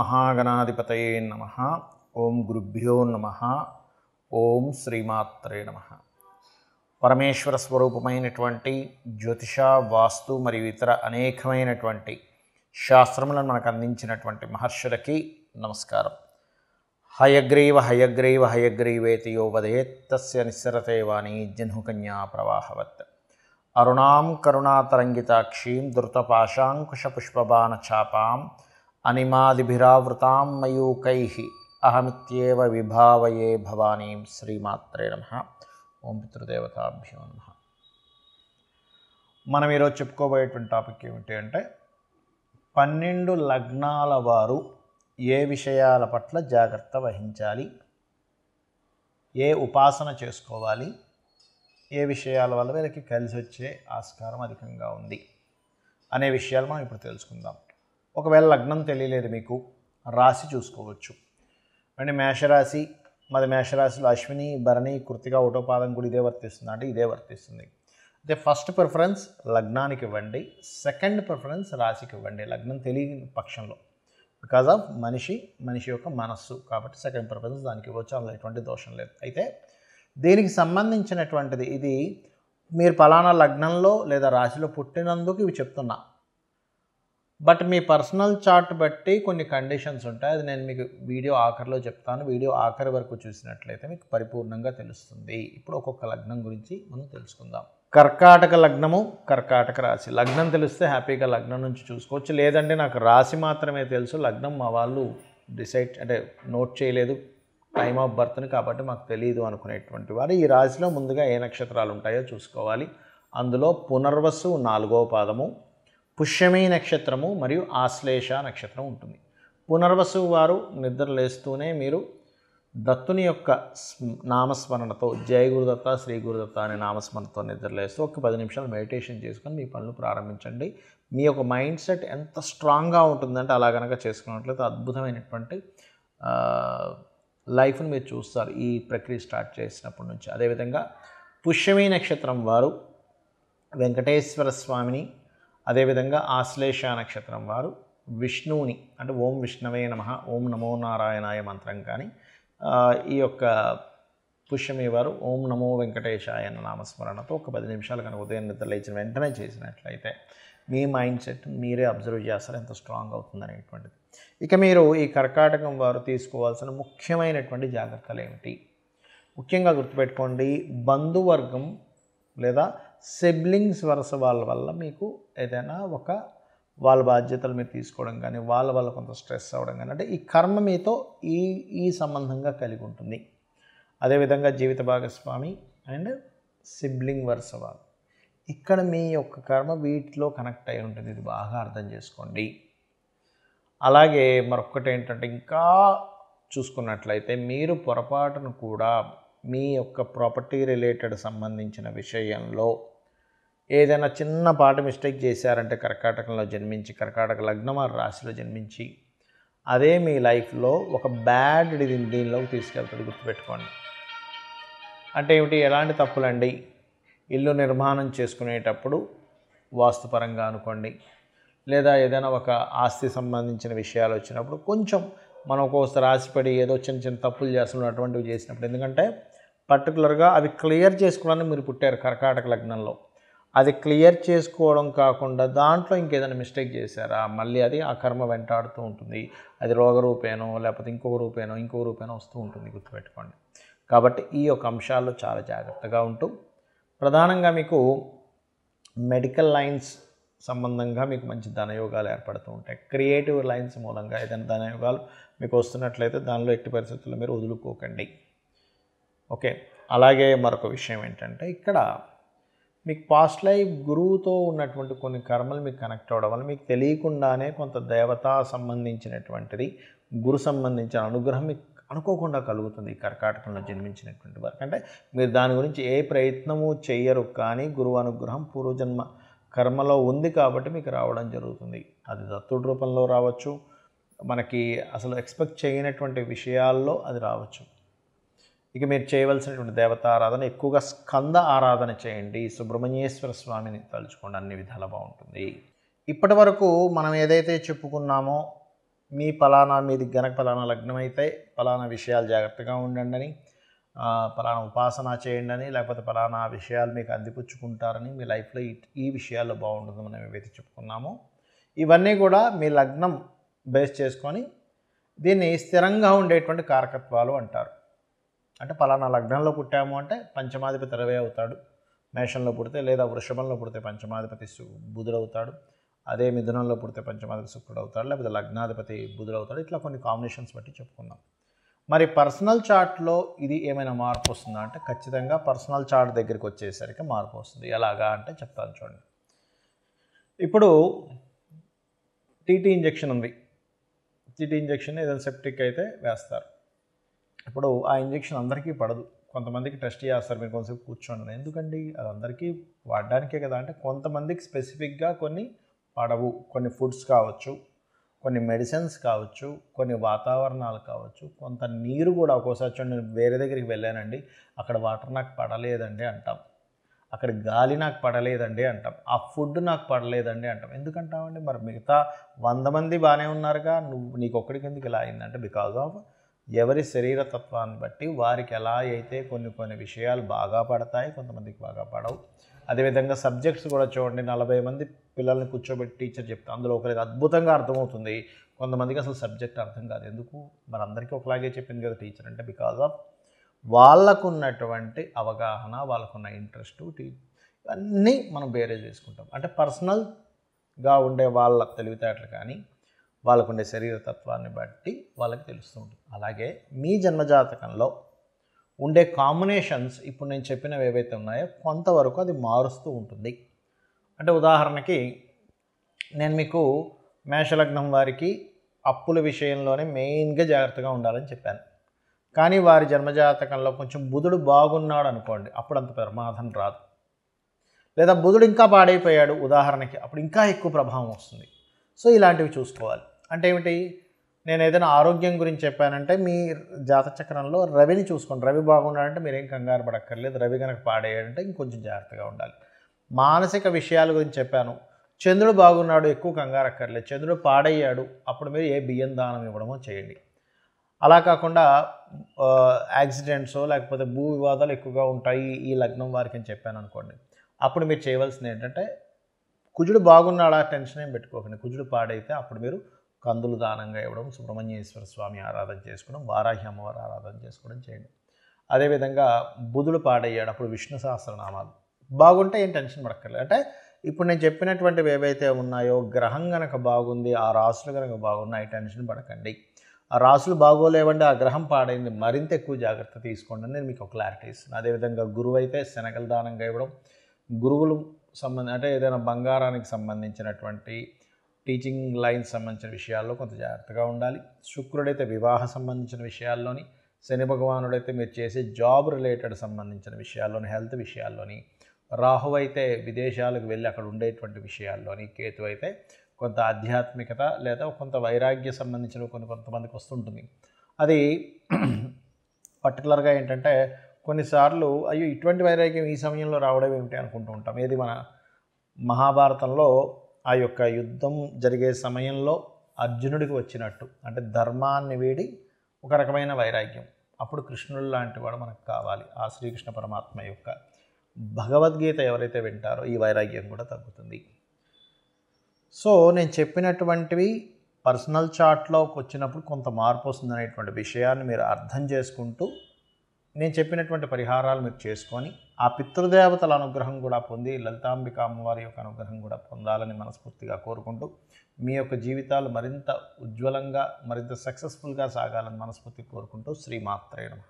మహాగణాధిపతయే నమః. ఓం గురుభ్యో నమః. ఓం శ్రీమాత్రే నమః. పరమేశ్వర స్వరూపమైనటువంటి జ్యోతిష, వాస్తు మరియు ఇతర అనేకమైనటువంటి శాస్త్రములను మనకు అందించినటువంటి మహర్షులకి నమస్కారం. హయగ్రీవ హయగ్రీవ హయగ్రీవేతి యో వదేత్ తస్య నిస్సరతే వాణి జహ్నుకన్యా ప్రవాహవత్. అరుణాం కరుణాతరంగితాక్షీం ధృతపాశాంకుశపుష్పబాణచాపాం అనిమాదిభిరావృతాం మయూకైః అహమిత్యేవ విభావయే భవానీం. శ్రీమాత్రే నమః. ఓం పితృదేవతాభ్యో నమః. మనం ఈరోజు చెప్పుకోబోయేటువంటి టాపిక్ ఏమిటి అంటే 12 లగ్నాల వారు ఏ విషయాల పట్ల జాగ్రత్త వహించాలి, ఏ ఉపాసన చేసుకోవాలి, ఏ విషయాల వల్ల వీళ్ళకి కలిసి వచ్చే ఆస్కారం అధికంగా ఉంది అనే విషయాలు మనం ఇప్పుడు తెలుసుకుందాం. ఒకవేళ లగ్నం తెలియలేదు మీకు, రాశి చూసుకోవచ్చు. అంటే మేషరాశి, మాది మేషరాశిలో అశ్విని, భరణి, కృత్తిక, ఒకటో పాదం కూడా ఇదే వర్తిస్తుంది అంటే ఇదే వర్తిస్తుంది. అయితే ఫస్ట్ ప్రిఫరెన్స్ లగ్నానికి ఇవ్వండి, సెకండ్ ప్రిఫరెన్స్ రాశికి ఇవ్వండి లగ్నం తెలియని పక్షంలో. బికాజ్ ఆఫ్ మనిషి యొక్క మనస్సు కాబట్టి సెకండ్ ప్రిఫరెన్స్ దానికి ఇవ్వచ్చు, అందులో ఎటువంటి దోషం లేదు. అయితే దీనికి సంబంధించినటువంటిది ఇది మీరు పలానా లగ్నంలో లేదా రాశిలో పుట్టినందుకు ఇవి చెప్తున్నా. బట్ మీ పర్సనల్ చార్ట్ బట్టి కొన్ని కండిషన్స్ ఉంటాయి, అది నేను మీకు వీడియో ఆఖరిలో చెప్తాను. వీడియో ఆఖరి వరకు చూసినట్లయితే మీకు పరిపూర్ణంగా తెలుస్తుంది. ఇప్పుడు ఒక్కొక్క లగ్నం గురించి మనం తెలుసుకుందాం. కర్కాటక లగ్నము, కర్కాటక రాశి. లగ్నం తెలిస్తే హ్యాపీగా లగ్నం నుంచి చూసుకోవచ్చు. లేదంటే నాకు రాశి మాత్రమే తెలుసు, లగ్నం మా వాళ్ళు డిసైడ్ అంటే నోట్ చేయలేదు టైమ్ ఆఫ్ బర్త్ని కాబట్టి మాకు తెలియదు అనుకునేటువంటి వారు ఈ రాశిలో ముందుగా ఏ నక్షత్రాలు ఉంటాయో చూసుకోవాలి. అందులో పునర్వసు 4వ పాదము, పుష్యమి నక్షత్రము మరియు ఆశ్లేష నక్షత్రం ఉంటుంది. పునర్వసు వారు నిద్ర లేస్తూనే మీరు దత్తుని యొక్క నామస్మరణతో జయ గురుదత్త, శ్రీ గురుదత్త అనే నామస్మరణతో నిద్ర లేస్తూ ఒక 10 నిమిషాలు మెడిటేషన్ చేసుకొని మీ పనులు ప్రారంభించండి. మీ యొక్క మైండ్ సెట్ ఎంత స్ట్రాంగ్గా ఉంటుందంటే అలా కనుక చేసుకున్నట్లయితే అద్భుతమైనటువంటి లైఫ్ని మీరు చూస్తారు ఈ ప్రక్రియ స్టార్ట్ చేసినప్పటి నుంచి. అదేవిధంగా పుష్యమి నక్షత్రం వారు వెంకటేశ్వర స్వామిని, అదేవిధంగా ఆశ్లేష నక్షత్రం వారు విష్ణువుని అంటే ఓం విష్ణవే నమః, ఓం నమో నారాయణాయ మంత్రం కానీ, ఈ యొక్క పుష్యమి వారు ఓం నమో వెంకటేశాయ అన్న నామస్మరణతో ఒక 10 నిమిషాలు కనుక ఉదయం నిద్ర లేచిన వెంటనే చేసినట్లయితే మీ మైండ్ సెట్ మీరే అబ్జర్వ్ చేస్తారు ఎంత స్ట్రాంగ్ అవుతుంది అనేటువంటిది. ఇక మీరు ఈ కర్కాటకం వారు తీసుకోవాల్సిన ముఖ్యమైనటువంటి జాగ్రత్తలు ఏమిటి? ముఖ్యంగా గుర్తుపెట్టుకోండి, బంధువర్గం లేదా సిబ్లింగ్స్ వరుస వాళ్ళ వల్ల మీకు ఏదైనా వాళ్ళ బాధ్యతలు మీరు తీసుకోవడం కానీ, వాళ్ళ వల్ల కొంత స్ట్రెస్ అవ్వడం కానీ, అంటే ఈ కర్మ మీతో ఈ సంబంధంగా కలిగి ఉంటుంది. అదేవిధంగా జీవిత భాగస్వామి అండ్ సిబ్లింగ్ వరుస వాళ్ళు, ఇక్కడ మీ యొక్క కర్మ వీటిలో కనెక్ట్ అయి ఉంటుంది. ఇది బాగా అర్థం చేసుకోండి. అలాగే మరొకటి ఏంటంటే ఇంకా చూసుకున్నట్లయితే మీరు పొరపాటును కూడా మీ యొక్క ప్రాపర్టీ రిలేటెడ్ సంబంధించిన విషయంలో ఏదైనా చిన్నపాటి మిస్టేక్ చేశారంటే కర్కాటకంలో జన్మించి, కర్కాటక లగ్నం ఆ రాశిలో జన్మించి, అదే మీ లైఫ్లో ఒక బ్యాడ్ దీనిలోకి తీసుకెళ్తుంది. గుర్తుపెట్టుకోండి. అంటే ఏమిటి, ఎలాంటి తప్పులండి? ఇల్లు నిర్మాణం చేసుకునేటప్పుడు వాస్తుపరంగా అనుకోండి, లేదా ఏదైనా ఒక ఆస్తి సంబంధించిన విషయాలు వచ్చినప్పుడు కొంచెం మనం ఒక్కోసారి రాసిపడి ఏదో చిన్న తప్పులు చేస్తున్నాం అటువంటివి చేసినప్పుడు, ఎందుకంటే పర్టికులర్గా అవి క్లియర్ చేసుకోవడానికి మీరు పుట్టారు కర్కాటక లగ్నంలో. అది క్లియర్ చేసుకోవడం కాకుండా దాంట్లో ఇంకేదైనా మిస్టేక్ చేశారా, మళ్ళీ అది ఆ కర్మ వెంటాడుతూ ఉంటుంది. అది రోగరూపేనో లేకపోతే ఇంకొక రూపేనో వస్తూ ఉంటుంది. గుర్తుపెట్టుకోండి. కాబట్టి ఈ యొక్క అంశాల్లో చాలా జాగ్రత్తగా ఉంటూ, ప్రధానంగా మీకు మెడికల్ లైన్స్ సంబంధంగా మీకు మంచి ధనయోగాలు ఏర్పడుతూ ఉంటాయి. క్రియేటివ్ లైన్స్ మూలంగా ఏదైనా ధనయోగాలు మీకు వస్తున్నట్లయితే దానిలో ఎట్టి పరిస్థితుల్లో మీరు వదులుకోకండి. ఓకే. అలాగే మరొక విషయం ఏంటంటే, ఇక్కడ మీకు పాస్ట్ లైఫ్ గురువుతో ఉన్నటువంటి కొన్ని కర్మలు మీకు కనెక్ట్ అవ్వడం వల్ల మీకు తెలియకుండానే కొంత దేవతా సంబంధించినటువంటిది, గురు సంబంధించిన అనుగ్రహం మీకు అనుకోకుండా కలుగుతుంది ఈ కర్కాటకంలో జన్మించినటువంటి వారికి. అంటే మీరు దాని గురించి ఏ ప్రయత్నము చేయరు, కానీ గురువు అనుగ్రహం పూర్వజన్మ కర్మలో ఉంది కాబట్టి మీకు రావడం జరుగుతుంది. అది దత్తుడి రూపంలో రావచ్చు, మనకి అసలు ఎక్స్పెక్ట్ చేయనటువంటి విషయాల్లో అది రావచ్చు. ఇక మీరు చేయవలసినటువంటి దేవతారాధన ఎక్కువగా స్కంద ఆరాధన చేయండి, సుబ్రహ్మణ్యేశ్వర స్వామిని తలుచుకోండి, అన్ని విధాలా బాగుంటుంది. ఇప్పటి వరకు మనం ఏదైతే చెప్పుకున్నామో మీది గనక పలానా లగ్నం అయితే పలానా విషయాలు జాగ్రత్తగా ఉండండి అని, పలానా ఉపాసన చేయండి అని, లేకపోతే పలానా విషయాలు మీకు అందిపుచ్చుకుంటారని, మీ లైఫ్లో ఈ విషయాల్లో బాగుంటుందని మనం ఏవైతే చెప్పుకున్నామో ఇవన్నీ కూడా మీ లగ్నం బేస్ చేసుకొని దీన్ని స్థిరంగా ఉండేటువంటి కారకత్వాలు అంటారు. అంటే పలానా లగ్నంలో పుట్టాము అంటే పంచమాధిపతి రవి అవుతాడు మేషంలో పుడితే, లేదా వృషభంలో పుడితే పంచమాధిపతి బుధుడవుతాడు, అదే మిథునంలో పుడితే పంచమాధిపతి శుక్రుడు అవుతాడు, లేకపోతే లగ్నాధిపతి బుధుడవుతాడు. ఇట్లా కొన్ని కాంబినేషన్స్ బట్టి చెప్పుకున్నాం. మరి పర్సనల్ చార్ట్లో ఇది ఏమైనా మార్పు వస్తుందా అంటే ఖచ్చితంగా పర్సనల్ చార్ట్ దగ్గరికి వచ్చేసరికి మార్పు వస్తుంది. ఎలాగా అంటే చెప్తాను చూడండి. ఇప్పుడు టీటీ ఇంజెక్షన్ ఉంది. టీటీ ఇంజెక్షన్ ఏదైనా సెప్టిక్ అయితే వేస్తారు. ఇప్పుడు ఆ ఇంజెక్షన్ అందరికీ పడదు. కొంతమందికి టెస్ట్ చేస్తారు, మీరు కొంతసేపు కూర్చోండి. ఎందుకండి అది అందరికీ వాడడానికే కదా అంటే కొంతమందికి స్పెసిఫిక్గా కొన్ని పడవు. కొన్ని ఫుడ్స్ కావచ్చు, కొన్ని మెడిసిన్స్ కావచ్చు, కొన్ని వాతావరణాలు కావచ్చు, కొంత నీరు కూడా. ఒక్కోసారి చూడండి, నేను వేరే దగ్గరికి వెళ్ళానండి, అక్కడ వాటర్ నాకు పడలేదండి అంటాం, అక్కడ గాలి నాకు పడలేదండి అంటాం, ఆ ఫుడ్ నాకు పడలేదండి అంటాం. ఎందుకంటామండి? మరి మిగతా 100 మంది బాగానే ఉన్నారుగా, నీకు ఒక్కడికి ఎందుకు ఇలా అయిందంటే బికాజ్ ఆఫ్ ఎవరి శరీరతత్వాన్ని బట్టి వారికి ఎలా అయితే కొన్ని విషయాలు బాగా పడతాయి, కొంతమందికి బాగా పడవు. అదేవిధంగా సబ్జెక్ట్స్ కూడా చూడండి, 40 మంది పిల్లల్ని కూర్చోబెట్టి టీచర్ చెప్తే అందులో ఒకరికి అద్భుతంగా అర్థమవుతుంది, కొంతమందికి అసలు సబ్జెక్ట్ అర్థం కాదు. ఎందుకు? మరి అందరికీ ఒకలాగే చెప్పింది కదా టీచర్ అంటే బికాజ్ ఆఫ్ వాళ్ళకున్నటువంటి అవగాహన, వాళ్ళకున్న ఇంట్రెస్టు, ఇవన్నీ మనం బేరేజ్ చేసుకుంటాం. అంటే పర్సనల్గా ఉండే వాళ్ళ తెలివితేటలు కానీ వాళ్ళకుండే శరీరతత్వాన్ని బట్టి వాళ్ళకి తెలుస్తూ ఉంటుంది. అలాగే మీ జన్మజాతకంలో ఉండే కాంబినేషన్స్ ఇప్పుడు నేను చెప్పినవి ఏవైతే ఉన్నాయో కొంతవరకు అది మారుస్తూ ఉంటుంది. అంటే ఉదాహరణకి నేను మీకు మేషలగ్నం వారికి అప్పుల విషయంలోనే మెయిన్గా జాగ్రత్తగా ఉండాలని చెప్పాను. కానీ వారి జన్మజాతకంలో కొంచెం బుధుడు బాగున్నాడు అనుకోండి, అప్పుడు అంత ప్రమాదం రాదు. లేదా బుధుడు ఇంకా పాడైపోయాడు ఉదాహరణకి, అప్పుడు ఇంకా ఎక్కువ ప్రభావం వస్తుంది. సో ఇలాంటివి చూసుకోవాలి. అంటే ఏమిటి? నేను ఏదైనా ఆరోగ్యం గురించి చెప్పానంటే మీ జాతచక్రంలో రవిని చూసుకోండి. రవి బాగున్నాడంటే మీరేం కంగారు పడక్కర్లేదు. రవి కనుక పాడేయాడంటే ఇంకొంచెం జాగ్రత్తగా ఉండాలి. మానసిక విషయాల గురించి చెప్పాను, చంద్రుడు బాగున్నాడు, ఎక్కువ కంగారు అక్కర్లేదు. చంద్రుడు పాడయ్యాడు, అప్పుడు మీరు బియ్యం దానం ఇవ్వడమో చేయండి. అలా కాకుండా యాక్సిడెంట్సో లేకపోతే భూ వివాదాలు ఎక్కువగా ఉంటాయి ఈ లగ్నం వారికి అని చెప్పాను అనుకోండి, అప్పుడు మీరు చేయవలసింది ఏంటంటే కుజుడు బాగున్నాడా టెన్షన్ ఏం పెట్టుకోకండి. కుజుడు పాడైతే అప్పుడు మీరు కందులు దానంగా ఇవ్వడం, సుబ్రహ్మణ్యేశ్వర స్వామి ఆరాధన చేసుకోవడం, వారాహి అమ్మవారి ఆరాధన చేసుకోవడం చేయండి. అదేవిధంగా బుధుడు పాడయ్యాడు, అప్పుడు విష్ణు సహస్రనామాలు బాగుంటే ఏం టెన్షన్ పడక్కర్లేదు. అంటే ఇప్పుడు నేను చెప్పినటువంటివి ఏవైతే ఉన్నాయో గ్రహం కనుక బాగుంది, ఆ రాసులు కనుక బాగున్నాయి, టెన్షన్ పడకండి. ఆ రాసులు బాగోలేవండి, ఆ గ్రహం పాడైంది, మరింత ఎక్కువ జాగ్రత్త తీసుకోండి అని నేను మీకు ఒక క్లారిటీ ఇస్తున్నాను. అదేవిధంగా గురువు అయితే శనగల దానంగా ఇవ్వడం, గురువులు అంటే ఏదైనా బంగారానికి సంబంధించినటువంటి టీచింగ్ లైన్స్ సంబంధించిన విషయాల్లో కొంత జాగ్రత్తగా ఉండాలి. శుక్రుడైతే వివాహ సంబంధించిన విషయాల్లోని, శని భగవానుడైతే మీరు చేసే జాబ్ రిలేటెడ్ సంబంధించిన విషయాల్లోని, హెల్త్ విషయాల్లోని, రాహు అయితే విదేశాలకు వెళ్ళి అక్కడ ఉండేటువంటి విషయాల్లోని, కేతు అయితే కొంత ఆధ్యాత్మికత లేదా కొంత వైరాగ్య సంబంధించిన కొంతమందికి వస్తుంటుంది. అది పర్టికులర్గా ఏంటంటే కొన్నిసార్లు అయ్యో ఇటువంటి వైరాగ్యం ఈ సమయంలో రావడం ఏమిటి అనుకుంటూ ఉంటాం. ఏది మన మహాభారతంలో ఆ యొక్క యుద్ధం జరిగే సమయంలో అర్జునుడికి వచ్చినట్టు, అంటే ధర్మాన్ని వీడి ఒక రకమైన వైరాగ్యం. అప్పుడు కృష్ణుడు లాంటి వాడు మనకు కావాలి. ఆ శ్రీకృష్ణ పరమాత్మ యొక్క భగవద్గీత ఎవరైతే వింటారో ఈ వైరాగ్యం కూడా తగ్గుతుంది. సో నేను చెప్పినటువంటివి పర్సనల్ చార్ట్లోకి వచ్చినప్పుడు కొంత మార్పు వస్తుంది అనేటువంటి విషయాన్ని మీరు అర్థం చేసుకుంటూ నేను చెప్పినటువంటి పరిహారాలు మీరు చేసుకొని ఆ పితృదేవతల అనుగ్రహం కూడా పొంది లలితాంబిక అమ్మవారి యొక్క అనుగ్రహం కూడా పొందాలని మనస్ఫూర్తిగా కోరుకుంటూ మీ యొక్క జీవితాలు మరింత ఉజ్వలంగా మరింత సక్సెస్ఫుల్గా సాగాలని మనస్ఫూర్తిగా కోరుకుంటూ శ్రీమాత్రే నమః.